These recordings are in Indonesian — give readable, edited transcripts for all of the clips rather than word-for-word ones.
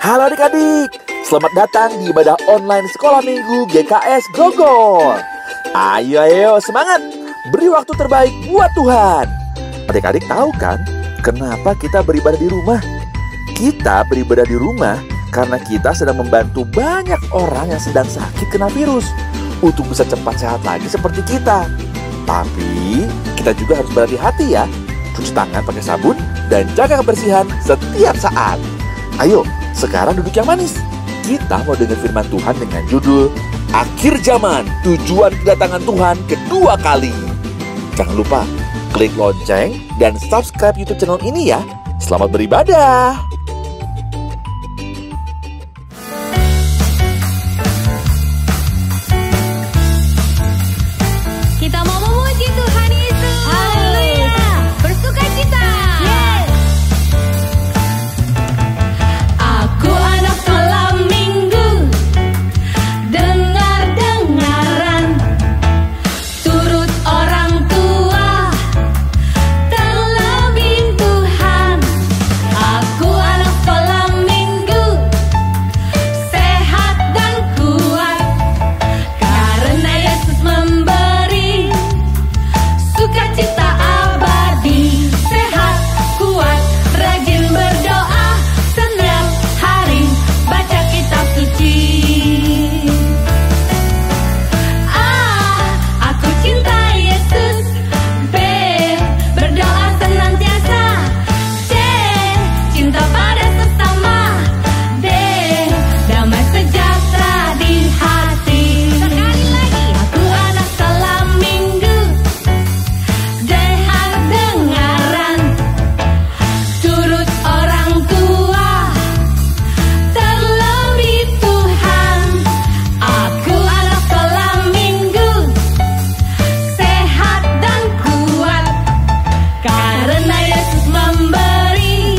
Halo adik-adik, selamat datang di ibadah online sekolah minggu GKS Grogol. Ayo semangat, beri waktu terbaik buat Tuhan. Adik-adik tahu kan, kenapa kita beribadah di rumah? Kita beribadah di rumah karena kita sedang membantu banyak orang yang sedang sakit kena virus untuk bisa cepat sehat lagi seperti kita. Tapi kita juga harus berhati-hati ya, cuci tangan pakai sabun dan jaga kebersihan setiap saat. Ayo, sekarang duduk yang manis. Kita mau dengar firman Tuhan dengan judul Akhir Zaman, Tujuan Kedatangan Tuhan Kedua Kali. Jangan lupa klik lonceng dan subscribe YouTube channel ini ya. Selamat beribadah. Kita mau memuji Tuhan Yesus. Haleluya. Bersukacita. Yes. Aku anak malam minggu, dengar-dengaran, turut orang tua, terlebih Tuhan. Aku anak malam minggu, sehat dan kuat, karena Yesus memberi sukacita abadi. Sehat, kuat, rajin berdoa, setiap hari baca kitab suci. Aku cinta Yesus. B, berdoa senantiasa. C, cinta pada sesama. D, damai sejahtera di hati. Sekali lagi, aku anak salam minggu, dengar-dengaran, turut orang tua, terlebih Tuhan. Aku anak salam minggu, sehat dan kuat, karena Yesus memberi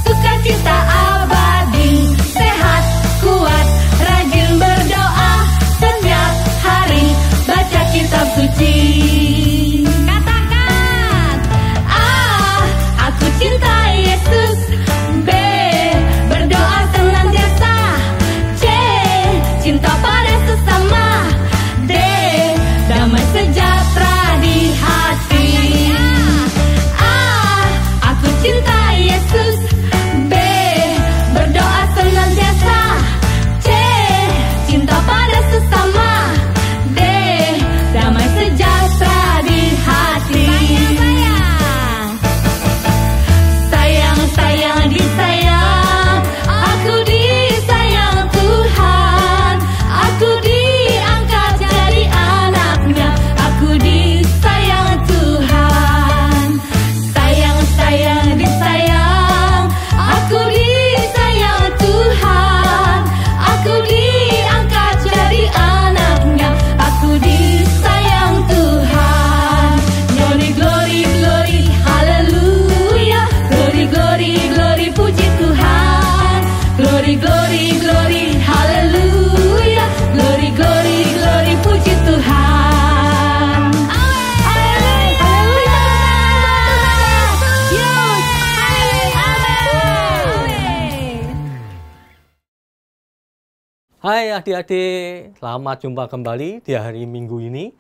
sukacita abadi. Sehat, kuat, rajin berdoa, setiap hari baca kitab suci. Katakan, aku cinta Yesus. B, berdoa senantiasa. C, cinta pada sesama. D, damai sejahtera di hati. Aku cinta Yesus. B, berdoa senantiasa. C, cinta pada sesama. D, damai sejahtera di hati. Sayang, disayang, aku disayang Tuhan. Aku diangkat jadi anaknya, aku disayang Tuhan. Sayang, disayang, aku disayang Tuhan. Aku diangkat jadi anaknya, aku disayang Tuhan. Glory, glory, glory, haleluya. Glory, glory, glory, puji Tuhan. Glory, glory, glory, haleluya. Glory, glory, glory, puji Tuhan. Haleluya. Yes. Amin. Hai adik-adik, selamat jumpa kembali di hari Minggu ini.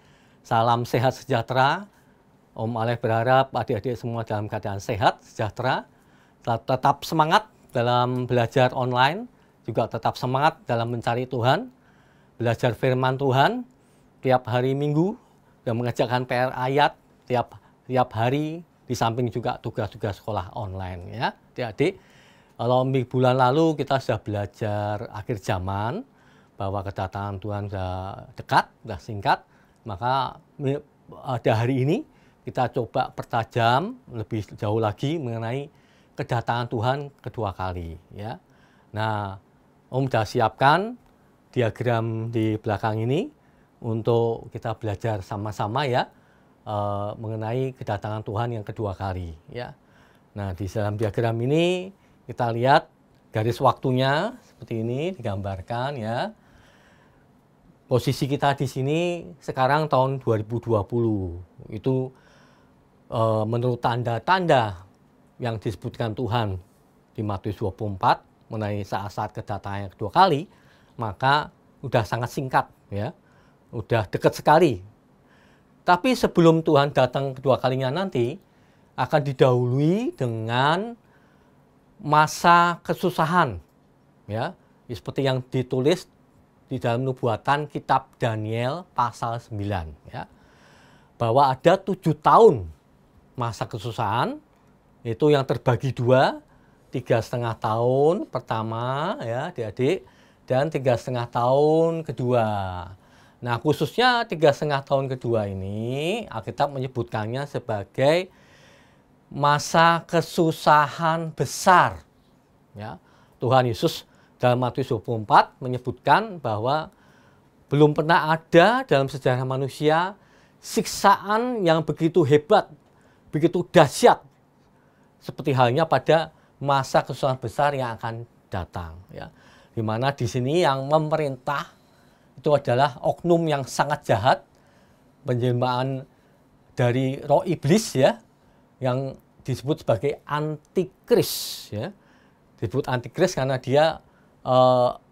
Salam sehat sejahtera. Om Alef berharap adik-adik semua dalam keadaan sehat, sejahtera, tetap semangat dalam belajar online, juga tetap semangat dalam mencari Tuhan, belajar firman Tuhan tiap hari Minggu, dan mengerjakan PR ayat tiap hari, di samping juga tugas-tugas sekolah online ya adik-adik. Kalau bulan lalu kita sudah belajar akhir zaman, bahwa kedatangan Tuhan sudah dekat, sudah singkat, maka pada hari ini kita coba pertajam lebih jauh lagi mengenai kedatangan Tuhan kedua kali ya. Nah, Om sudah siapkan diagram di belakang ini untuk kita belajar sama-sama ya mengenai kedatangan Tuhan yang kedua kali ya. Nah, di dalam diagram ini kita lihat garis waktunya seperti ini digambarkan ya. Posisi kita di sini sekarang tahun 2020. Itu menurut tanda-tanda yang disebutkan Tuhan di Matius 24 mengenai saat-saat kedatangan yang kedua kali, maka udah sangat singkat ya. Udah dekat sekali. Tapi sebelum Tuhan datang kedua kalinya nanti akan didahului dengan masa kesusahan ya. Seperti yang ditulis di dalam nubuatan kitab Daniel pasal 9 ya. Bahwa ada 7 tahun masa kesusahan, itu yang terbagi 2, 3,5 tahun pertama ya adik-adik, dan 3,5 tahun kedua. Nah khususnya 3,5 tahun kedua ini Alkitab menyebutkannya sebagai masa kesusahan besar ya. Tuhan Yesus dalam Matius 24 menyebutkan bahwa belum pernah ada dalam sejarah manusia siksaan yang begitu hebat, begitu dahsyat seperti halnya pada masa kesusahan besar yang akan datang ya. Di mana di sini yang memerintah itu adalah oknum yang sangat jahat, penjelmaan dari roh iblis ya, yang disebut sebagai antikris ya. Disebut antikris karena dia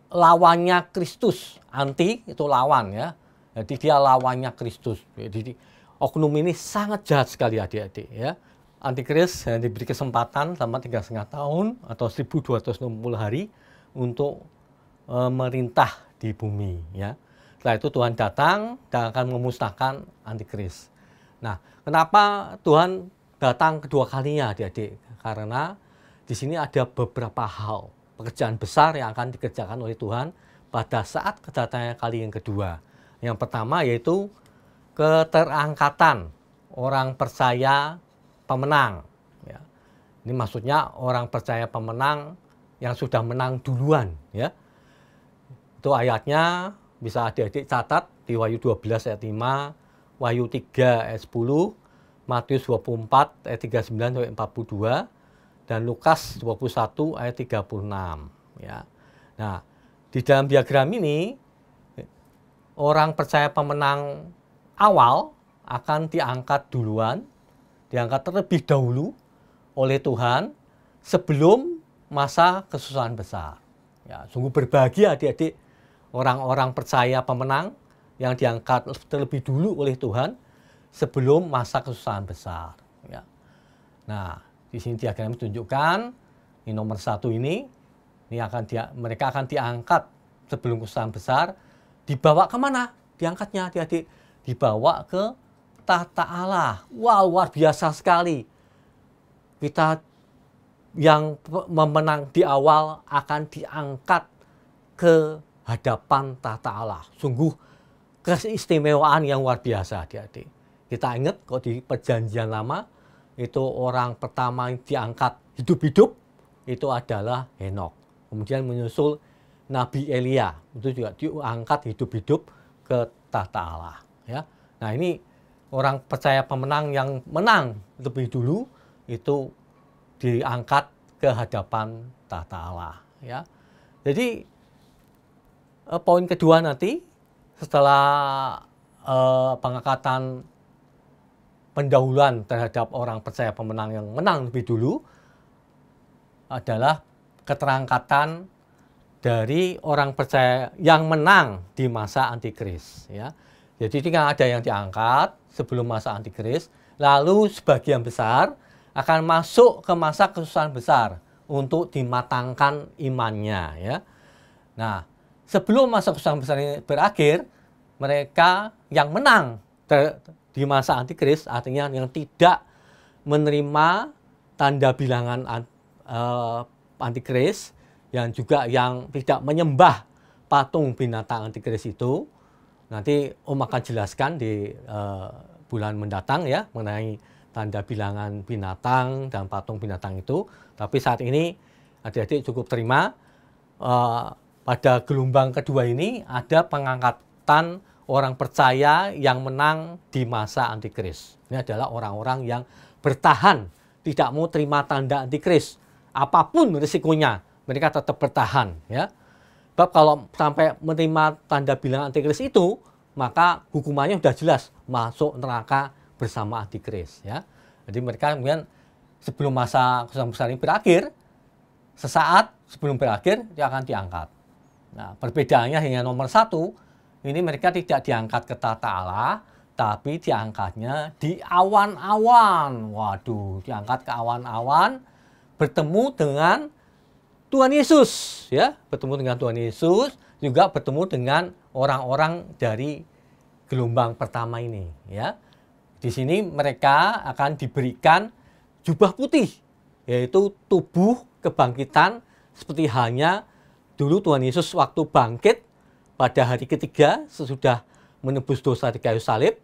lawannya Kristus. Anti itu lawan ya. Jadi dia lawannya Kristus. Jadi oknum ini sangat jahat sekali adik-adik ya. Antikris diberi kesempatan selama 3,5 tahun atau 1260 hari untuk merintah di bumi ya. Setelah itu Tuhan datang dan akan memusnahkan antikris. Nah, kenapa Tuhan datang kedua kalinya adik-adik? Karena di sini ada beberapa hal, pekerjaan besar yang akan dikerjakan oleh Tuhan pada saat kedatangan kali yang kedua. Yang pertama yaitu keterangkatan orang percaya pemenang. Ya. Ini maksudnya orang percaya pemenang yang sudah menang duluan. Ya. Itu ayatnya bisa adik-adik catat di Wahyu 12 ayat 5, Wahyu 3 ayat 10, Matius 24 ayat 39 sampai 42, dan Lukas 21 ayat 36. Ya. Nah, di dalam diagram ini orang percaya pemenang awal akan diangkat duluan, diangkat terlebih dahulu oleh Tuhan sebelum masa kesusahan besar. Ya, sungguh berbahagia adik-adik orang-orang percaya pemenang yang diangkat terlebih dulu oleh Tuhan sebelum masa kesusahan besar. Ya. Nah, di sini diagram menunjukkan ini nomor 1 ini mereka akan diangkat sebelum kesusahan besar. Dibawa kemana? Diangkatnya adik-adik dibawa ke tahta Allah. Wow, luar biasa sekali. Kita yang memenang di awal akan diangkat ke hadapan tahta Allah. Sungguh keistimewaan yang luar biasa adik-adik. Kita ingat kok di perjanjian lama itu orang pertama yang diangkat hidup-hidup itu adalah Henokh. Kemudian menyusul Nabi Elia, itu juga diangkat hidup-hidup ke tahta Allah. Ya. Nah ini orang percaya pemenang yang menang lebih dulu itu diangkat ke hadapan tahta Allah. Ya. Jadi poin kedua nanti setelah pengangkatan pendahuluan terhadap orang percaya pemenang yang menang lebih dulu adalah keterangkatan dari orang percaya yang menang di masa antikris. Ya. Jadi tidak ada yang diangkat sebelum masa antikris, lalu sebagian besar akan masuk ke masa kesusahan besar untuk dimatangkan imannya. Ya. Nah, sebelum masa kesusahan besar ini berakhir, mereka yang menang di masa antikris, artinya yang tidak menerima tanda bilangan antikris, yang juga yang tidak menyembah patung binatang antikris itu, nanti Om akan jelaskan di bulan mendatang ya mengenai tanda bilangan binatang dan patung binatang itu. Tapi saat ini adik-adik cukup terima pada gelombang kedua ini ada pengangkatan orang percaya yang menang di masa antikris. Ini adalah orang-orang yang bertahan, tidak mau terima tanda antikris. Apapun risikonya, mereka tetap bertahan. Ya. Sebab kalau sampai menerima tanda bilangan antikris itu, maka hukumannya sudah jelas, masuk neraka bersama antikris. Ya. Jadi mereka kemudian sebelum masa kesusahan besar ini berakhir, sesaat sebelum berakhir dia akan diangkat. Nah, perbedaannya hanya nomor 1, ini mereka tidak diangkat ke tahta Allah, tapi diangkatnya di awan-awan. Waduh, diangkat ke awan-awan, bertemu dengan Tuhan Yesus, ya, bertemu dengan Tuhan Yesus, juga bertemu dengan orang-orang dari gelombang pertama ini, ya. Di sini mereka akan diberikan jubah putih, yaitu tubuh kebangkitan seperti halnya dulu Tuhan Yesus waktu bangkit pada hari ketiga sesudah menebus dosa di kayu salib,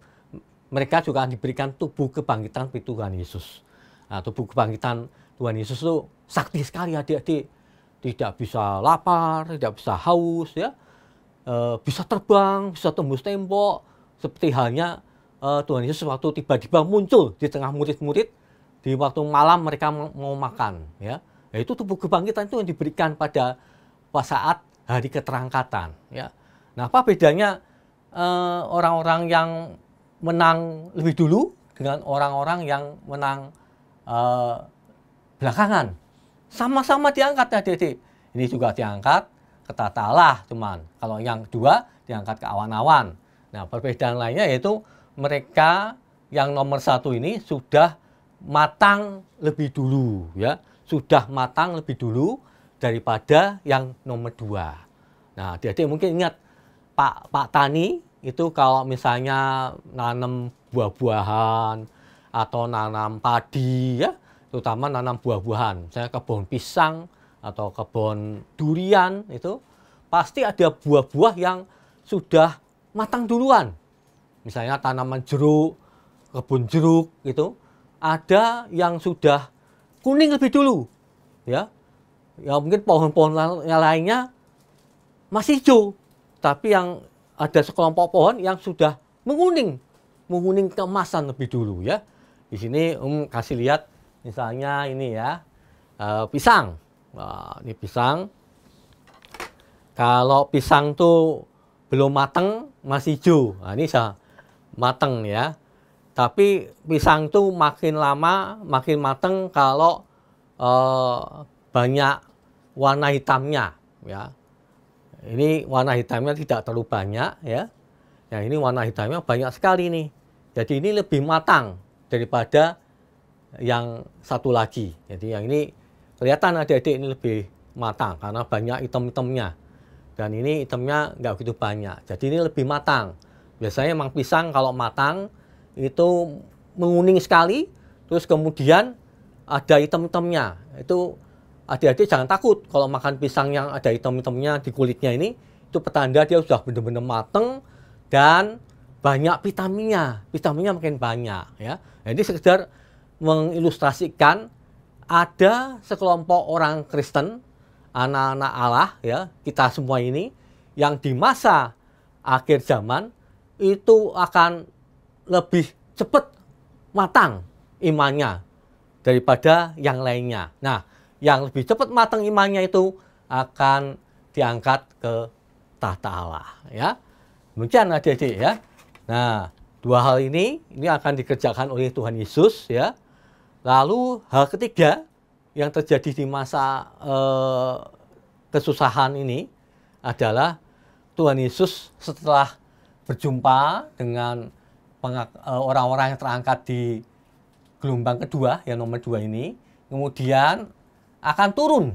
mereka juga akan diberikan tubuh kebangkitan seperti Tuhan Yesus. Nah, tubuh kebangkitan Tuhan Yesus itu sakti sekali adik-adik, tidak bisa lapar, tidak bisa haus, ya, bisa terbang, bisa tembus tembok, seperti halnya Tuhan Yesus waktu tiba-tiba muncul di tengah murid-murid di waktu malam mereka mau makan, ya. Itu tubuh kebangkitan itu yang diberikan pada saat hari keterangkatan, ya. Nah, apa bedanya orang-orang yang menang lebih dulu dengan orang-orang yang menang belakangan? Sama-sama diangkat, adik-adik. Ini juga diangkat ke tahta Allah, cuman kalau yang kedua diangkat ke awan-awan. Nah, perbedaan lainnya yaitu mereka yang nomor 1 ini sudah matang lebih dulu, ya, sudah matang lebih dulu daripada yang nomor 2. Nah, adik-adik mungkin ingat Pak Tani itu kalau misalnya nanam buah-buahan atau nanam padi, ya, terutama nanam buah-buahan, saya kebun pisang atau kebun durian, itu pasti ada buah-buah yang sudah matang duluan. Misalnya tanaman jeruk, kebun jeruk gitu, ada yang sudah kuning lebih dulu, ya. Ya mungkin pohon-pohon yang lainnya masih hijau, tapi yang ada sekelompok pohon yang sudah menguning keemasan lebih dulu, ya. Di sini kasih lihat misalnya ini, ya, pisang. Nah, ini pisang. Kalau pisang tuh belum matang, masih hijau. Nah, ini sudah matang, ya. Tapi pisang tuh makin lama makin matang kalau banyak warna hitamnya, ya. Ini warna hitamnya tidak terlalu banyak, ya. Nah, ini warna hitamnya banyak sekali nih. Jadi ini lebih matang daripada yang satu lagi. Jadi yang ini kelihatan adik-adik ini lebih matang karena banyak item-itemnya. Dan ini itemnya nggak begitu banyak. Jadi ini lebih matang. Biasanya emang pisang kalau matang itu menguning sekali, terus kemudian ada item-itemnya. Itu adik-adik jangan takut kalau makan pisang yang ada item-itemnya di kulitnya ini, itu petanda dia sudah benar-benar matang dan banyak vitaminnya. Vitaminnya makin banyak, ya. Jadi sekedar mengilustrasikan ada sekelompok orang Kristen, anak-anak Allah, ya, kita semua ini yang di masa akhir zaman itu akan lebih cepat matang imannya daripada yang lainnya. Nah, yang lebih cepat matang imannya itu akan diangkat ke tahta Allah, ya. Demikian adik-adik, ya. Nah, dua hal ini akan dikerjakan oleh Tuhan Yesus, ya. Lalu hal ketiga yang terjadi di masa kesusahan ini adalah Tuhan Yesus setelah berjumpa dengan orang-orang yang terangkat di gelombang kedua, yang nomor 2 ini, kemudian akan turun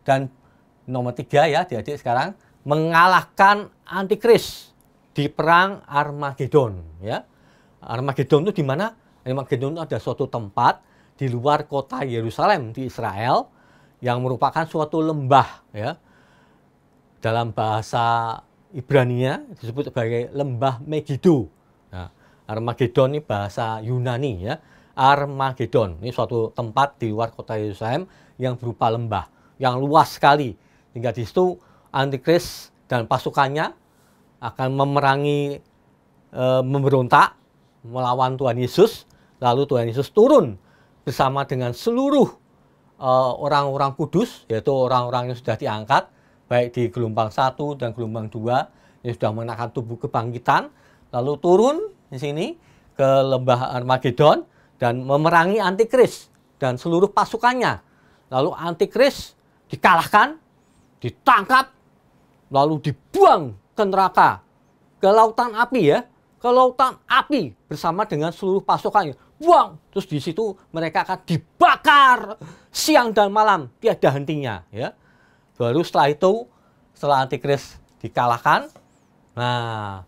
dan nomor 3, ya, adik-adik sekarang mengalahkan antikris di perang Armageddon, ya. Armageddon itu di mana? Armageddon itu ada suatu tempat di luar kota Yerusalem di Israel yang merupakan suatu lembah, ya. Dalam bahasa Ibrania disebut sebagai lembah Megiddo. Nah, Armageddon ini bahasa Yunani, ya. Armageddon ini suatu tempat di luar kota Yerusalem yang berupa lembah yang luas sekali. Hingga di situ antikris dan pasukannya akan memerangi, memberontak melawan Tuhan Yesus. Lalu Tuhan Yesus turun bersama dengan seluruh orang-orang kudus, yaitu orang-orang yang sudah diangkat, baik di gelombang 1 dan gelombang 2, yang sudah mengenakan tubuh kebangkitan, lalu turun di sini ke lembah Armageddon dan memerangi antikris dan seluruh pasukannya lalu antikris dikalahkan, ditangkap, lalu dibuang ke neraka, ke lautan api ya, ke lautan api bersama dengan seluruh pasukannya. Buang, terus di situ mereka akan dibakar siang dan malam, tiada hentinya ya. Baru setelah itu, setelah antikris dikalahkan, nah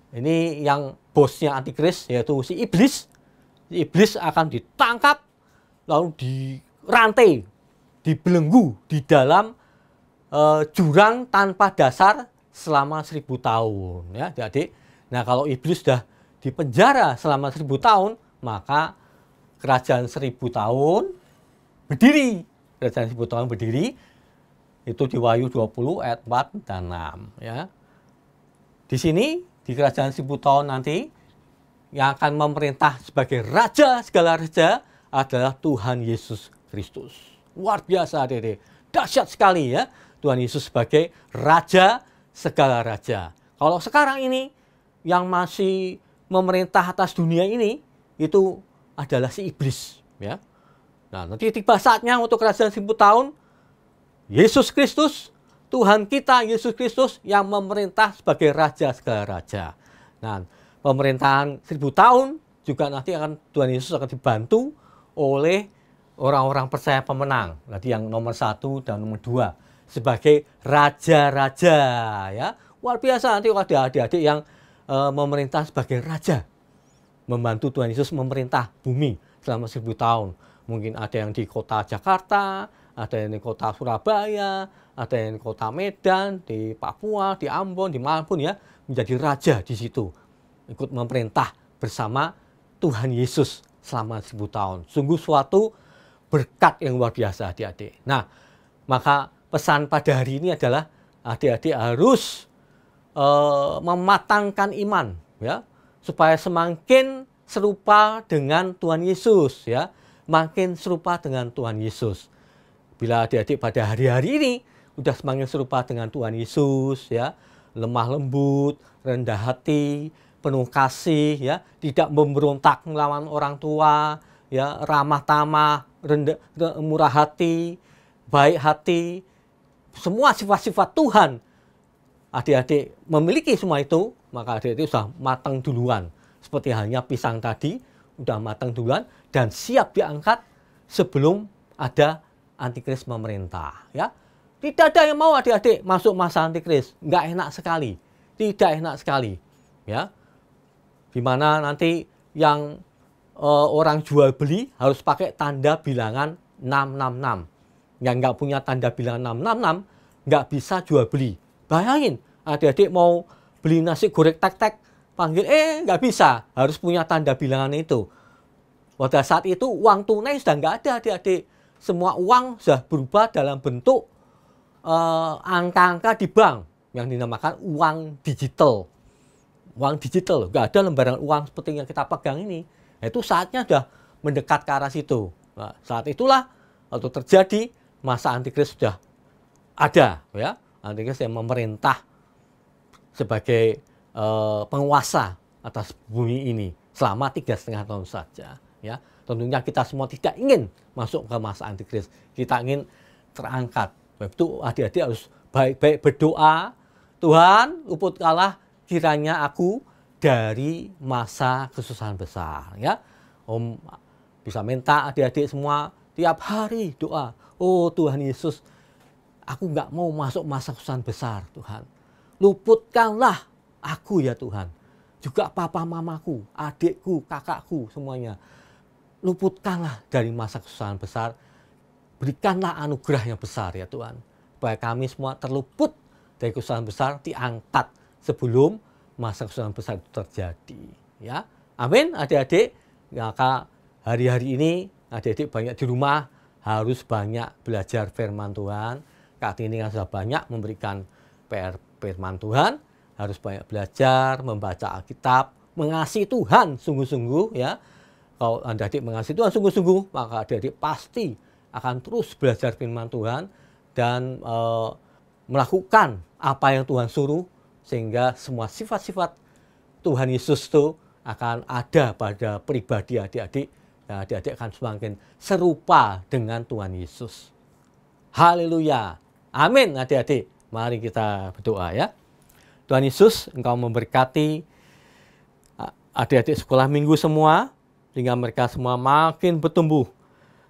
ini yang bosnya antikris yaitu si iblis. Si iblis akan ditangkap, lalu dirantai, dibelenggu di dalam jurang tanpa dasar selama 1000 tahun ya adik-adik. Nah kalau iblis sudah dipenjara selama 1000 tahun, maka kerajaan 1000 tahun berdiri. Kerajaan 1000 tahun berdiri itu di Wahyu 20 ayat 4 dan 6 ya. Di sini di kerajaan 1000 tahun nanti yang akan memerintah sebagai raja segala raja adalah Tuhan Yesus Kristus. Luar biasa adik-adik. Dahsyat sekali ya. Tuhan Yesus sebagai raja segala raja. Kalau sekarang ini yang masih memerintah atas dunia ini itu adalah si iblis ya. Nah, nanti tiba saatnya untuk kerajaan 1000 tahun Yesus Kristus, Tuhan kita Yesus Kristus yang memerintah sebagai raja segala raja. Nah, pemerintahan 1000 tahun juga nanti akan Tuhan Yesus akan dibantu oleh orang-orang percaya pemenang. Nanti yang nomor 1 dan nomor 2 sebagai raja-raja ya. Luar biasa nanti ada adik-adik yang memerintah sebagai raja. Membantu Tuhan Yesus memerintah bumi selama 1000 tahun. Mungkin ada yang di kota Jakarta, ada yang di kota Surabaya, ada yang di kota Medan, di Papua, di Ambon, di manapun ya, menjadi raja di situ. Ikut memerintah bersama Tuhan Yesus selama 1000 tahun. Sungguh suatu berkat yang luar biasa adik-adik. Nah, maka pesan pada hari ini adalah adik-adik harus mematangkan iman ya, supaya semakin serupa dengan Tuhan Yesus ya, makin serupa dengan Tuhan Yesus. Bila adik-adik pada hari-hari ini sudah semakin serupa dengan Tuhan Yesus ya, lemah lembut, rendah hati, penuh kasih ya, tidak memberontak melawan orang tua ya, ramah tamah, murah hati, baik hati, semua sifat-sifat Tuhan. Adik-adik memiliki semua itu, maka adik-adik sudah matang duluan. Seperti halnya pisang tadi, sudah matang duluan dan siap diangkat sebelum ada antikris memerintah. Ya, tidak ada yang mau adik-adik masuk masa antikris, nggak enak sekali, tidak enak sekali. Ya, dimana nanti yang orang jual beli harus pakai tanda bilangan 666. Yang nggak punya tanda bilangan 666 nggak bisa jual beli. Bayangin, adik-adik mau beli nasi goreng tek-tek, panggil nggak bisa, harus punya tanda bilangan itu. Pada saat itu uang tunai sudah nggak ada adik-adik. Semua uang sudah berubah dalam bentuk angka-angka di bank yang dinamakan uang digital. Uang digital, nggak ada lembaran uang seperti yang kita pegang ini. Itu saatnya sudah mendekat ke arah situ. Nah, saat itulah waktu terjadi masa antikris sudah ada ya. Antikris yang memerintah sebagai penguasa atas bumi ini selama 3,5 tahun saja ya. Tentunya kita semua tidak ingin masuk ke masa antikris. Kita ingin terangkat. Itu adik-adik harus baik-baik berdoa, Tuhan luputkanlah kiranya aku dari masa kesusahan besar ya. Om bisa minta adik-adik semua tiap hari doa, oh Tuhan Yesus, aku nggak mau masuk masa kesusahan besar Tuhan. Luputkanlah aku ya Tuhan. Juga papa mamaku, adikku, kakakku semuanya. Luputkanlah dari masa kesusahan besar. Berikanlah anugerah yang besar ya Tuhan. Supaya kami semua terluput dari kesusahan besar, diangkat sebelum masa kesusahan besar itu terjadi. Ya, amin adik-adik. Maka hari-hari ini adik-adik banyak di rumah, harus banyak belajar firman Tuhan. Kartini kan sudah banyak memberikan PR firman Tuhan, harus banyak belajar, membaca Alkitab, mengasihi Tuhan sungguh-sungguh ya. Kalau adik-adik mengasihi Tuhan sungguh-sungguh, maka adik-adik pasti akan terus belajar firman Tuhan dan melakukan apa yang Tuhan suruh, sehingga semua sifat-sifat Tuhan Yesus itu akan ada pada pribadi adik-adik dan adik-adik akan semakin serupa dengan Tuhan Yesus. Haleluya. Amin adik-adik. Mari kita berdoa ya. Tuhan Yesus, Engkau memberkati adik-adik sekolah minggu semua, sehingga mereka semua makin bertumbuh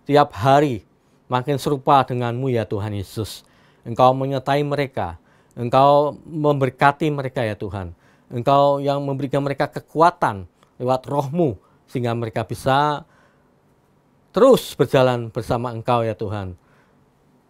tiap hari, makin serupa dengan-Mu ya Tuhan Yesus. Engkau menyertai mereka, Engkau memberkati mereka ya Tuhan. Engkau yang memberikan mereka kekuatan lewat Roh-Mu, sehingga mereka bisa terus berjalan bersama Engkau ya Tuhan.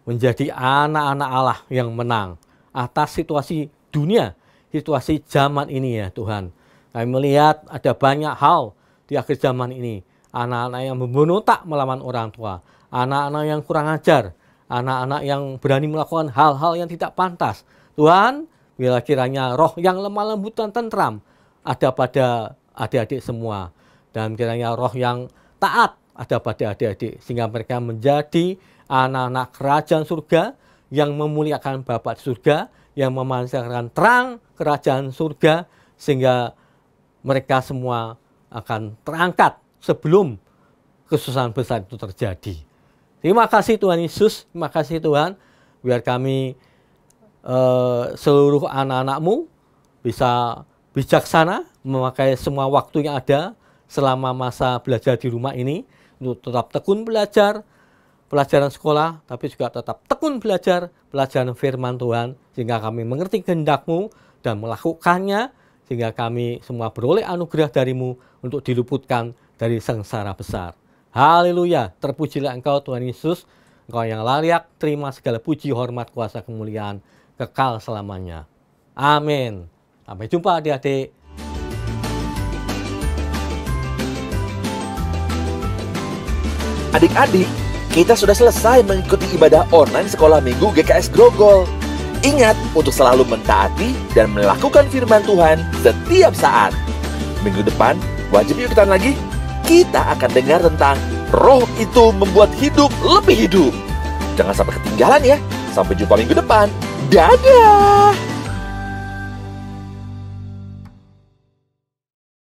Menjadi anak-anak Allah yang menang atas situasi dunia, situasi zaman ini ya Tuhan. Kami melihat ada banyak hal di akhir zaman ini. Anak-anak yang memberontak melawan orang tua, anak-anak yang kurang ajar, anak-anak yang berani melakukan hal-hal yang tidak pantas. Tuhan, bila kiranya roh yang lemah lembut dan tentram ada pada adik-adik semua. Dan kiranya roh yang taat ada pada adik-adik, sehingga mereka menjadi anak-anak kerajaan surga yang memuliakan Bapa di surga, yang memancarkan terang kerajaan surga, sehingga mereka semua akan terangkat sebelum kesusahan besar itu terjadi. Terima kasih Tuhan Yesus, terima kasih Tuhan, biar kami seluruh anak-anak-Mu bisa bijaksana memakai semua waktu yang ada selama masa belajar di rumah ini, untuk tetap tekun belajar pelajaran sekolah, tapi juga tetap tekun belajar pelajaran firman Tuhan, sehingga kami mengerti kehendak-Mu dan melakukannya, sehingga kami semua beroleh anugerah dari-Mu untuk diluputkan dari sengsara besar. Haleluya, terpujilah Engkau Tuhan Yesus, Engkau yang layak terima segala puji, hormat, kuasa, kemuliaan kekal selamanya. Amin. Sampai jumpa adik-adik. Adik-adik, kita sudah selesai mengikuti ibadah online sekolah minggu GKS Grogol. Ingat untuk selalu mentaati dan melakukan firman Tuhan setiap saat. Minggu depan, wajib ikutan lagi. Kita akan dengar tentang roh itu membuat hidup lebih hidup. Jangan sampai ketinggalan ya. Sampai jumpa minggu depan. Dadah!